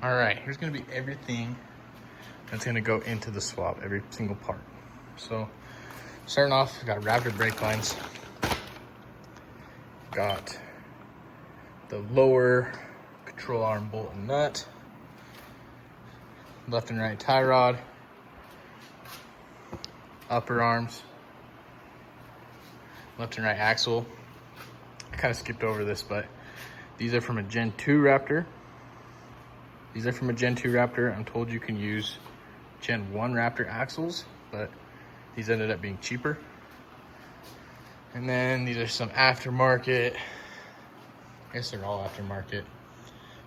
All right, here's gonna be everything that's gonna go into the swap, every single part. So starting off, we got Raptor brake lines. Got the lower control arm bolt and nut, left and right tie rod, upper arms, left and right axle. I kind of skipped over this, but these are from a Gen 2 Raptor. These are from a Gen 2 Raptor. I'm told you can use Gen 1 Raptor axles, but these ended up being cheaper. And then these are some aftermarket. I guess they're all aftermarket.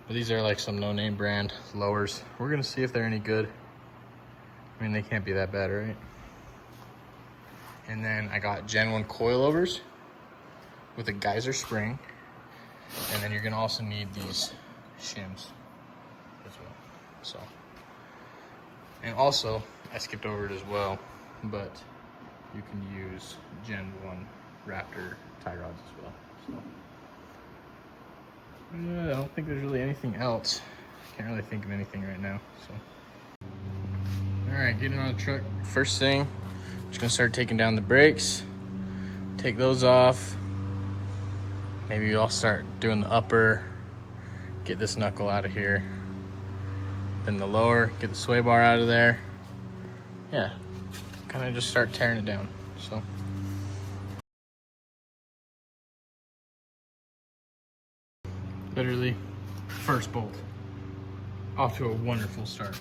But these are like some no-name brand lowers. We're gonna see if they're any good. I mean, they can't be that bad, right? And then I got Gen 1 coilovers with a geyser spring. And then you're gonna also need these shims as well. So, and also, I skipped over it as well, but you can use Gen 1 Raptor tie rods as well. So, I don't think there's really anything else. Can't really think of anything right now. So, all right, getting on the truck. First thing, just gonna start taking down the brakes. Take those off. Maybe I'll start doing the upper, get this knuckle out of here. Then the lower, get the sway bar out of there. Yeah, kind of just start tearing it down, so. Literally, first bolt. Off to a wonderful start.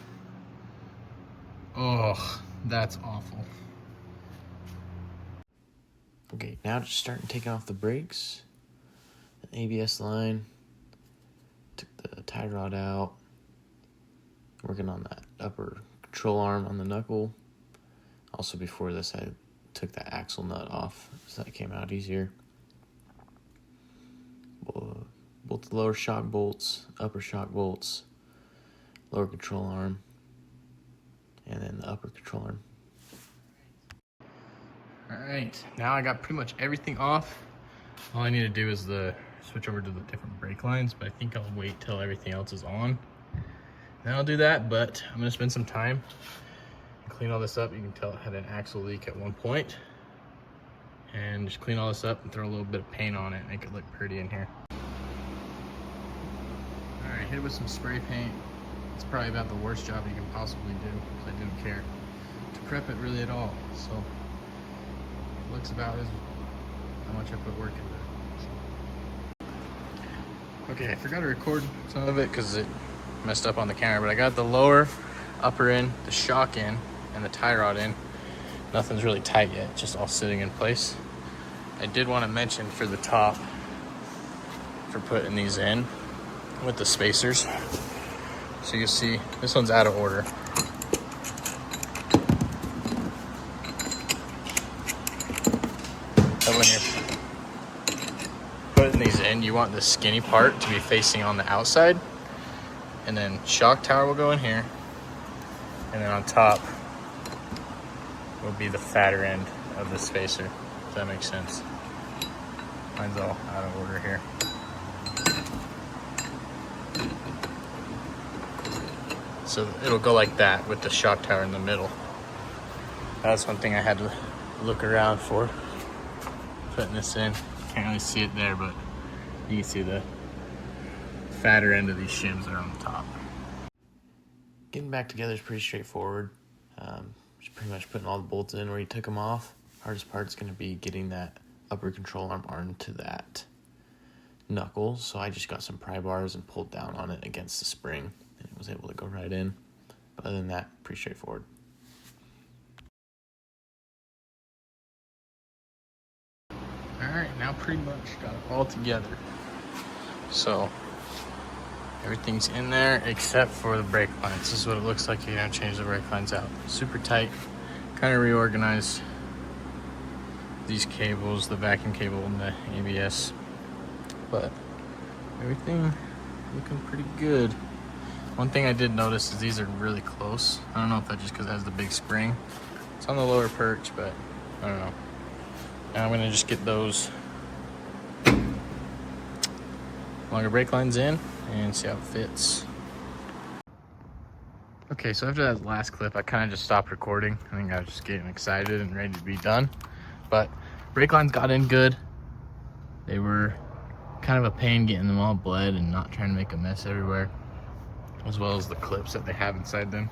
Oh, that's awful. Okay, now just starting taking off the brakes. The ABS line. Took the tie rod out. Working on that upper control arm on the knuckle. Also before this, I took that axle nut off, so that came out easier. Both the lower shock bolts, upper shock bolts, lower control arm, and then the upper control arm. All right, now I got pretty much everything off. All I need to do is switch over to the different brake lines, but I think I'll wait till everything else is on. Then I'll do that, but I'm gonna spend some time and clean all this up. You can tell it had an axle leak at one point. And just clean all this up and throw a little bit of paint on it, make it look pretty in here. All right, hit it with some spray paint. It's probably about the worst job you can possibly do, because I didn't care to prep it really at all. So it looks about as how much I put work into it. Okay, I forgot to record some of it because it messed up on the camera, but I got the lower, upper in, the shock in, and the tie rod in. Nothing's really tight yet, just all sitting in place. I did want to mention for the top, for putting these in with the spacers. So you'll see this one's out of order. So when you're putting these in, you want the skinny part to be facing on the outside. And then shock tower will go in here. And then on top will be the fatter end of the spacer, if that makes sense. Mine's all out of order here. So it'll go like that with the shock tower in the middle. That's one thing I had to look around for, putting this in. Can't really see it there, but you can see the fatter end of these shims that are on the top. Getting back together is pretty straightforward. Just pretty much putting all the bolts in where you took them off. Hardest part is going to be getting that upper control arm onto that knuckle. So I just got some pry bars and pulled down on it against the spring, and it was able to go right in. But other than that, pretty straightforward. All right, now pretty much got it all together. So everything's in there except for the brake lines. This is what it looks like. You're gonna change the brake lines out. Super tight. Kind of reorganized these cables, the vacuum cable and the ABS. But everything looking pretty good. One thing I did notice is these are really close. I don't know if that's just because it has the big spring. It's on the lower perch, but I don't know. Now I'm gonna just get those longer brake lines in and see how it fits. Okay, so after that last clip, I kind of just stopped recording. I think I was just getting excited and ready to be done. But brake lines got in good. They were kind of a pain getting them all bled and not trying to make a mess everywhere, as well as the clips that they have inside them.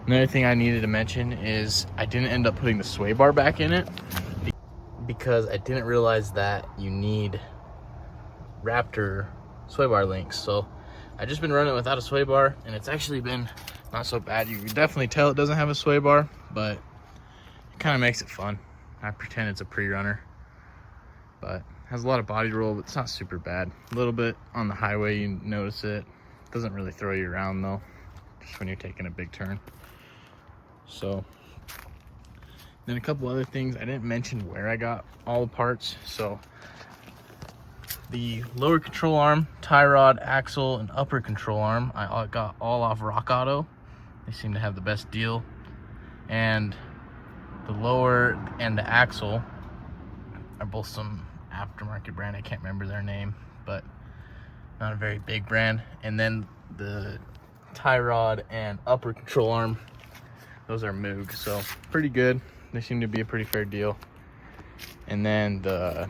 Another thing I needed to mention is I didn't end up putting the sway bar back in it because I didn't realize that you need Raptor sway bar links. So I just been running without a sway bar, and it's actually been not so bad. You can definitely tell it doesn't have a sway bar, but it kind of makes it fun. I pretend it's a pre-runner, but it has a lot of body roll, but it's not super bad. A little bit on the highway, you notice it. Doesn't really throw you around though, just when you're taking a big turn. So then a couple other things, I didn't mention where I got all the parts. So the lower control arm, tie rod, axle, and upper control arm, I got all off Rock Auto. They seem to have the best deal. And the lower and the axle are both some aftermarket brand. I can't remember their name, but not a very big brand. And then the tie rod and upper control arm, those are Moog, so pretty good. They seem to be a pretty fair deal. And then the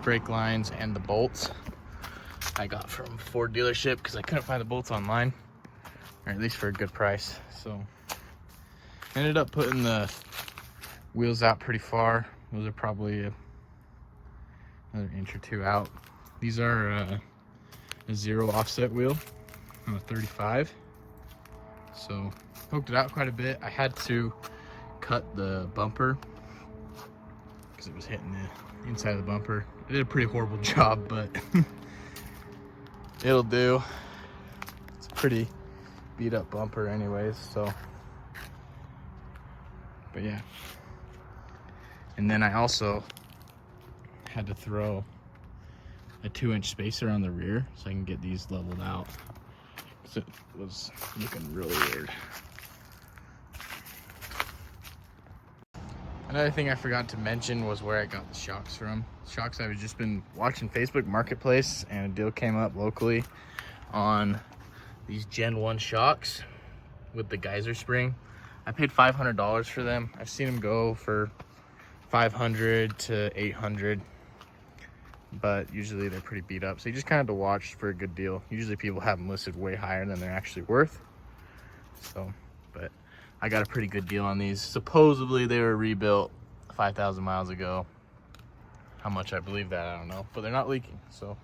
brake lines and the bolts I got from Ford dealership because I couldn't find the bolts online, or at least for a good price. So ended up putting the wheels out pretty far. Those are probably another inch or two out. These are a 0 offset wheel on a 35. So poked it out quite a bit. I had to cut the bumper because it was hitting the inside of the bumper. I did a pretty horrible job, but it'll do. It's a pretty beat up bumper anyways, so. But yeah. And then I also had to throw a 2-inch spacer on the rear so I can get these leveled out, because it was looking really weird. Another thing I forgot to mention was where I got the shocks from. Shocks, I've just been watching Facebook Marketplace, and a deal came up locally on these Gen 1 shocks with the geyser spring. I paid $500 for them. I've seen them go for $500 to $800, but usually they're pretty beat up. So you just kind of have to watch for a good deal. Usually people have them listed way higher than they're actually worth. So, but I got a pretty good deal on these. Supposedly they were rebuilt 5,000 miles ago. How much I believe that, I don't know, but they're not leaking, so